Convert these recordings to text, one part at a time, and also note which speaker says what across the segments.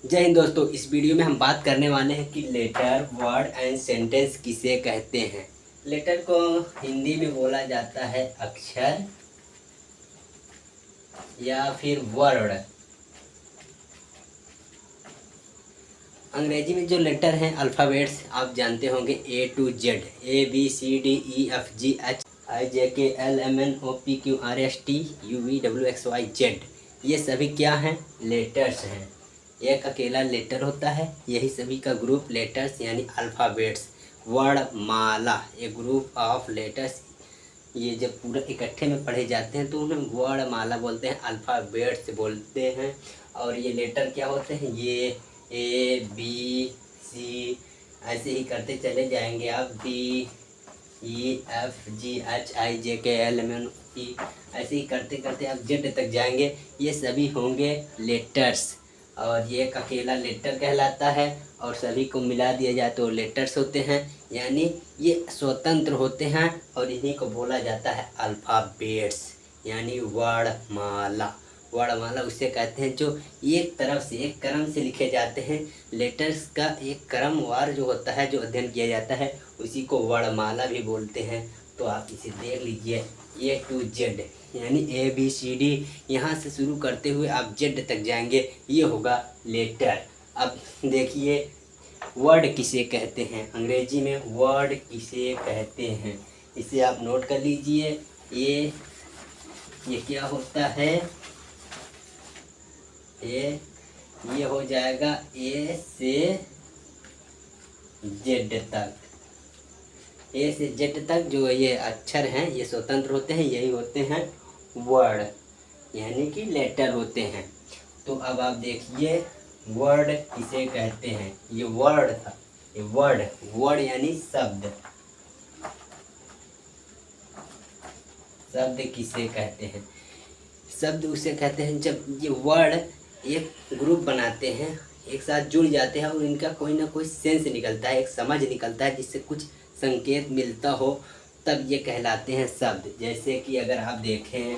Speaker 1: जय हिंद दोस्तों। इस वीडियो में हम बात करने वाले हैं कि लेटर, वर्ड एंड सेंटेंस किसे कहते हैं। लेटर को हिंदी में बोला जाता है अक्षर या फिर वर्ड। अंग्रेजी में जो लेटर हैं अल्फ़ाबेट्स आप जानते होंगे A to Z, ABCDEFGHIJKLMNOPQRSTUVWXYZ। ये सभी क्या हैं? लेटर्स हैं। एक अकेला लेटर होता है, यही सभी का ग्रुप लेटर्स यानी अल्फ़ाबेट्स। वर्णमाला एक ग्रुप ऑफ लेटर्स। ये जब पूरा इकट्ठे में पढ़े जाते हैं तो उन्हें वर्णमाला बोलते हैं, अल्फ़ाबेट्स बोलते हैं। और ये लेटर क्या होते हैं? ये A B C ऐसे ही करते चले जाएंगे आप। DEFGHIJKLMNOP ऐसे ही करते करते आप जेड तक जाएंगे। ये सभी होंगे लेटर्स और ये एक अकेला लेटर कहलाता है और सभी को मिला दिया जाए तो लेटर्स होते हैं, यानी ये स्वतंत्र होते हैं और इन्हीं को बोला जाता है अल्फ़ाबेट्स यानी वर्णमाला। वर्णमाला उसे कहते हैं जो एक तरफ से एक क्रम से लिखे जाते हैं। लेटर्स का एक क्रमवार जो होता है, जो अध्ययन किया जाता है, उसी को वर्णमाला भी बोलते हैं। तो आप इसे देख लीजिए, A to Z यानी ABCD, यहाँ से शुरू करते हुए आप Z तक जाएंगे, ये होगा लेटर। अब देखिए वर्ड किसे कहते हैं। अंग्रेजी में वर्ड किसे कहते हैं, इसे आप नोट कर लीजिए। ये क्या होता है? ये हो जाएगा A से Z तक। A से Z तक जो ये अक्षर हैं ये स्वतंत्र होते हैं, यही होते हैं वर्ड यानी कि लेटर होते हैं। तो अब आप देखिए वर्ड किसे कहते हैं। ये वर्ड था, ये वर्ड यानी शब्द। शब्द किसे कहते हैं? शब्द उसे कहते हैं जब ये वर्ड एक ग्रुप बनाते हैं, एक साथ जुड़ जाते हैं और इनका कोई ना कोई सेंस निकलता है, एक समझ निकलता है जिससे कुछ संकेत मिलता हो, तब ये कहलाते हैं शब्द। जैसे कि अगर आप देखें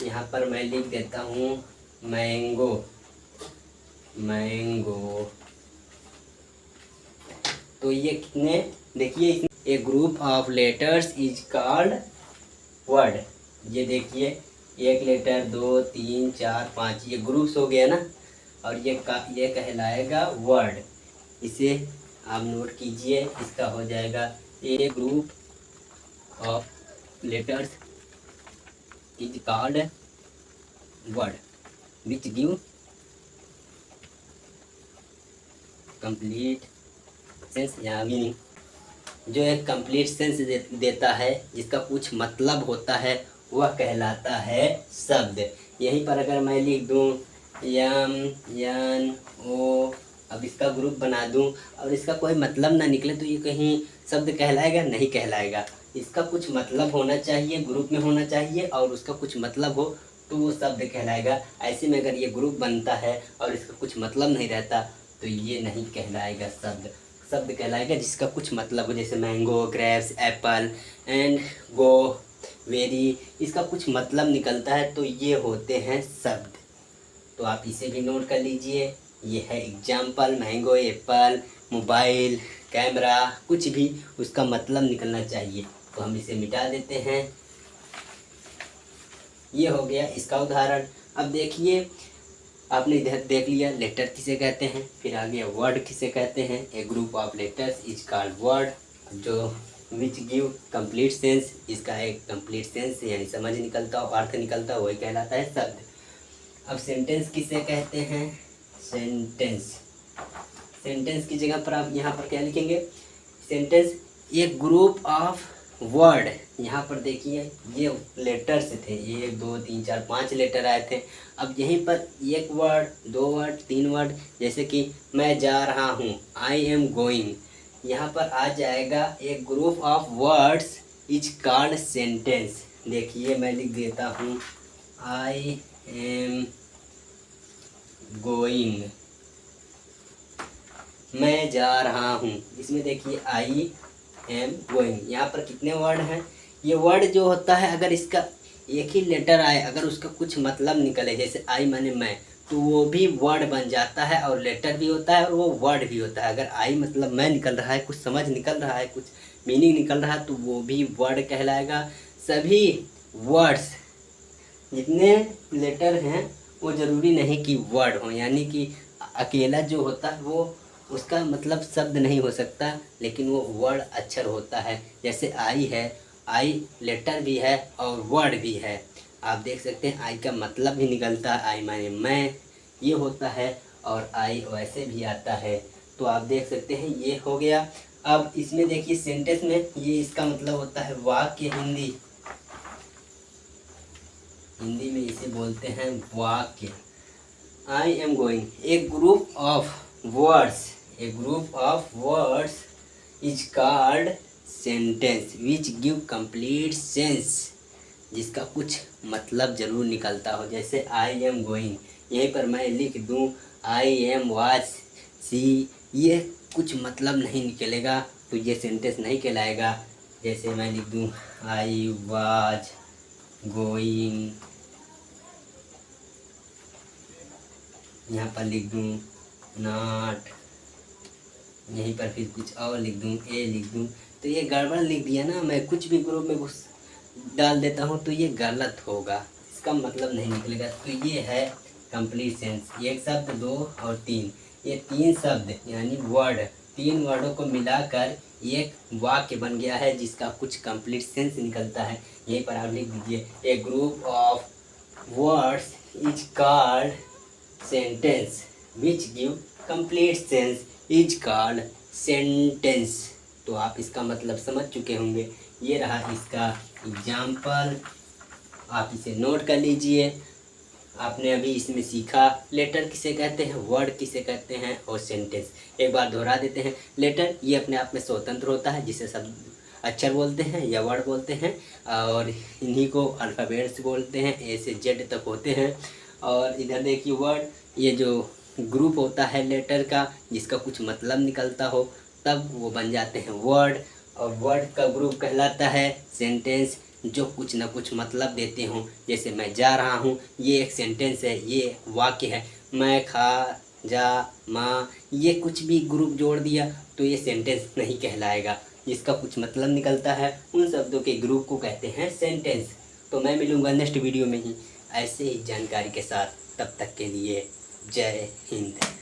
Speaker 1: यहाँ पर मैं लिख देता हूँ मैंगो। तो ये कितने, देखिए a group of letters is called word. ये देखिए एक लेटर, 2 3 4 5, ये ग्रुप्स हो गया ना, और ये कहलाएगा वर्ड। इसे आप नोट कीजिए, इसका हो जाएगा a group of letters is called word which give complete sense या मीनिंग। जो एक कंप्लीट सेंस देता है, जिसका कुछ मतलब होता है, वह कहलाता है शब्द। यहीं पर अगर मैं लिख दूँ यम यन ओ, अब इसका ग्रुप बना दूँ और इसका कोई मतलब ना निकले तो ये कहीं शब्द कहलाएगा? नहीं कहलाएगा। इसका कुछ मतलब होना चाहिए, ग्रुप में होना चाहिए और उसका कुछ मतलब हो तो वो शब्द कहलाएगा। ऐसे में अगर ये ग्रुप बनता है और इसका कुछ मतलब नहीं रहता तो ये नहीं कहलाएगा शब्द। शब्द कहलाएगा जिसका कुछ मतलब हो, जैसे mango, grapes, Apple and go, very, इसका कुछ मतलब निकलता है तो ये होते हैं शब्द। तो आप इसे भी नोट कर लीजिए। ये है example, mango, Apple, mobile, camera, कुछ भी उसका मतलब निकलना चाहिए। तो हम इसे मिटा देते हैं। ये हो गया इसका उदाहरण। अब देखिए आपने इधर देख लिया लेटर किसे कहते हैं, फिर आगे वर्ड किसे कहते हैं। A group of letters is called word, जो विच गिव कंप्लीट सेंस, इसका एक कंप्लीट सेंस यानी समझ निकलता हो, अर्थ निकलता हो, वही कहलाता है शब्द। अब सेंटेंस किसे कहते हैं? सेंटेंस की जगह पर आप यहाँ पर क्या लिखेंगे? सेंटेंस एक ग्रुप ऑफ वर्ड। यहाँ पर देखिए ये लेटर्स थे, 1 2 3 4 5 लेटर आए थे। अब यहीं पर एक वर्ड, 2 वर्ड, 3 वर्ड, जैसे कि मैं जा रहा हूँ, आई एम गोइंग, यहाँ पर आ जाएगा एक group of words is called sentence. देखिए मैं लिख देता हूँ आई एम गोइंग, मैं जा रहा हूँ। इसमें देखिए आई एम गोइंग, यहाँ पर कितने वर्ड हैं? ये वर्ड जो होता है अगर इसका एक ही लेटर आए, अगर उसका कुछ मतलब निकले, जैसे आई माने मैं, तो वो भी वर्ड बन जाता है, और लेटर भी होता है और वो वर्ड भी होता है। अगर आई मतलब मैं निकल रहा है, कुछ समझ निकल रहा है, कुछ मीनिंग निकल रहा है, तो वो भी वर्ड कहलाएगा। सभी वर्ड्स जितने लेटर हैं वो ज़रूरी नहीं कि वर्ड हो, यानी कि अकेला जो होता है वो उसका मतलब शब्द नहीं हो सकता, लेकिन वो वर्ड अक्षर होता है। जैसे आई है, आई लेटर भी है और वर्ड भी है। आप देख सकते हैं आई का मतलब भी निकलता है, आई माने मैं, ये होता है, और आई वैसे भी आता है। तो आप देख सकते हैं ये हो गया। अब इसमें देखिए सेंटेंस में ये इसका मतलब होता है वाक्य। हिंदी में इसे बोलते हैं वाक्य। I am going, A group of words is called sentence which give complete sense, जिसका कुछ मतलब जरूर निकलता हो। जैसे आई एम गोइंग, यहीं पर मैं लिख दूं आई एम वाज सी, ये कुछ मतलब नहीं निकलेगा तो ये सेंटेंस नहीं कहलाएगा। जैसे मैं लिख दूं आई वाज गोइंग, यहाँ पर लिख दूँ नॉट, यहीं पर फिर कुछ और लिख दूँ, ए लिख दूँ, तो ये गड़बड़ लिख दिया ना। मैं कुछ भी ग्रुप में कुछ डाल देता हूँ तो ये गलत होगा, इसका मतलब नहीं निकलेगा। तो ये है कंप्लीट सेंस। एक शब्द, दो और तीन, ये तीन शब्द यानी वर्ड, तीन वर्डों को मिलाकर एक वाक्य बन गया है जिसका कुछ कंप्लीट सेंस निकलता है। यहीं पर आप लिख दीजिए a group of words is called sentence which give complete sense is called sentence. तो आप इसका मतलब समझ चुके होंगे। ये रहा इसका एग्जाम्पल, आप इसे नोट कर लीजिए। आपने अभी इसमें सीखा लेटर किसे कहते हैं, वर्ड किसे कहते हैं, और सेंटेंस। एक बार दोहरा देते हैं। लेटर ये अपने आप में स्वतंत्र होता है, जिसे सब अक्षर बोलते हैं या वर्ड बोलते हैं, और इन्हीं को अल्फ़ाबेट्स बोलते हैं, ए से जेड तक होते हैं। और इधर देखिए वर्ड, ये जो ग्रुप होता है लेटर का जिसका कुछ मतलब निकलता हो, तब वो बन जाते हैं वर्ड। और वर्ड का ग्रुप कहलाता है सेंटेंस, जो कुछ ना कुछ मतलब देते हों। जैसे मैं जा रहा हूँ, ये एक सेंटेंस है, ये वाक्य है। मैं खा जा माँ, ये कुछ भी ग्रुप जोड़ दिया तो ये सेंटेंस नहीं कहलाएगा। जिसका कुछ मतलब निकलता है उन शब्दों के ग्रुप को कहते हैं सेंटेंस। तो मैं मिलूँगा नेक्स्ट वीडियो में ही ऐसे ही जानकारी के साथ। तब तक के लिए जय हिंद।